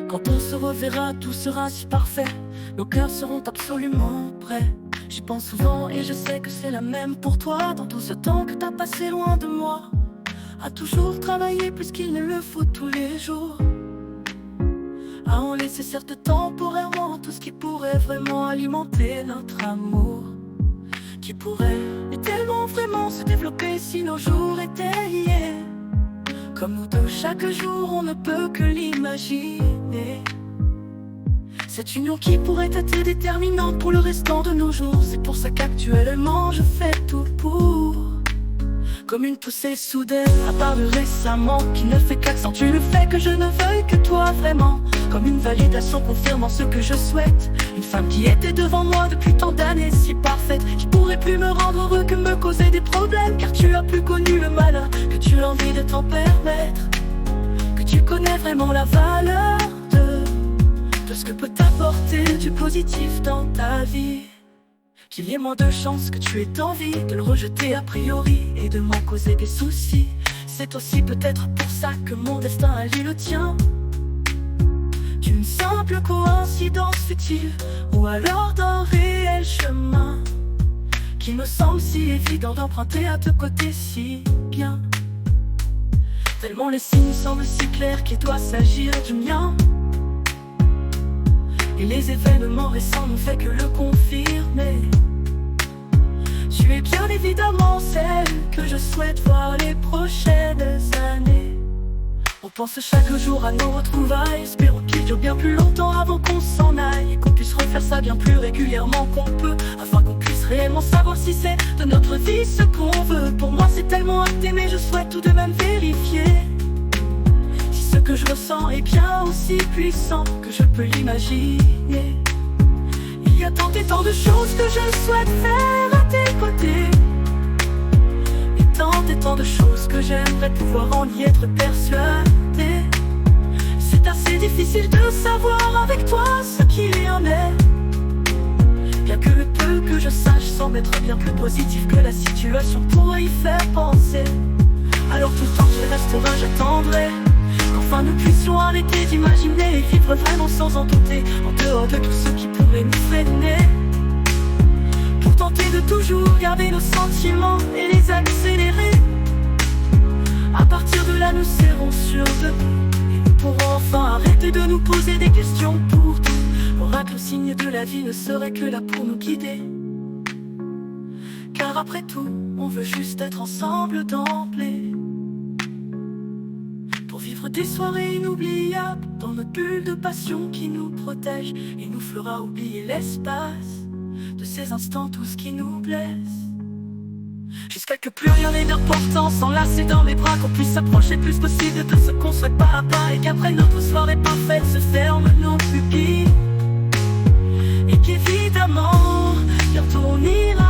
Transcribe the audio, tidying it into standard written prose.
Quand on se reverra, tout sera si parfait. Nos cœurs seront absolument prêts. J'y pense souvent et je sais que c'est la même pour toi. Dans tout ce temps que t'as passé loin de moi, à toujours travailler plus qu'il ne le faut tous les jours, à en laisser certes temporairement tout ce qui pourrait vraiment alimenter notre amour, qui pourrait tellement vraiment se développer si nos jours étaient liés. Comme nous deux, chaque jour, on ne peut que l'imaginer. Cette union qui pourrait être déterminante pour le restant de nos jours. C'est pour ça qu'actuellement, je fais tout pour. Comme une poussée soudaine apparue récemment, qui ne fait qu'accentuer le fait que je ne veuille que toi vraiment. Comme une validation confirmant ce que je souhaite. Une femme qui était devant moi depuis tant d'années, si parfaite, qui pourrait plus me rendre heureux que me causer des problèmes. Car tu as plus connu le malheur, que tu as envie de t'en permettre, que tu connais vraiment la valeur de ce que peut t'apporter du positif dans ta vie. Qu'il y ait moins de chances que tu aies envie de le rejeter a priori et de m'en causer des soucis. C'est aussi peut-être pour ça que mon destin allie le tien, d'une simple coïncidence futile, ou alors d'un réel chemin qui me semble si évident d'emprunter à deux côtés si bien. Tellement les signes semblent si clairs qu'il doit s'agir du mien, et les événements récents n'ont fait que le confirmer. Tu es bien évidemment celle que je souhaite voir les prochaines années. On pense chaque jour à nos retrouvailles, espérons qu'il dure bien plus longtemps avant qu'on s'en aille, et qu'on puisse refaire ça bien plus régulièrement qu'on peut, afin qu'on puisse réellement savoir si c'est de notre vie ce qu'on veut. Pour moi c'est tellement acté, mais je souhaite tout de même vérifier si ce que je ressens est bien aussi puissant que je peux l'imaginer. Il y a tant et tant de choses que je souhaite faire à tes côtés, et tant de choses que j'aimerais pouvoir en y être persuadé. C'est assez difficile de savoir avec toi ce qu'il y en est, bien que le peu que je sache semble être bien plus positif que la situation pourrait y faire penser. Alors tout le temps qu'il restera, j'attendrai qu'enfin nous puissions arrêter d'imaginer et vivre vraiment sans en douter, en dehors de tout ce qui pourrait nous freiner, pour tenter de toujours garder nos sentiments et les accélérer. À partir de là nous serons sûrs de nous, et nous pourrons enfin arrêter de nous poser des questions pour tout. L'oracle, le signe de la vie ne serait que là pour nous guider, car après tout on veut juste être ensemble d'emblée, pour vivre des soirées inoubliables dans notre bulle de passion qui nous protège et nous fera oublier l'espace de ces instants, tout ce qui nous blesse, jusqu'à que plus rien n'ait d'important, s'enlacer dans les bras, qu'on puisse s'approcher le plus possible de ce qu'on souhaite pas à pas, et qu'après notre soirée parfaite se ferment nos pupilles, et qu'évidemment bientôt on ira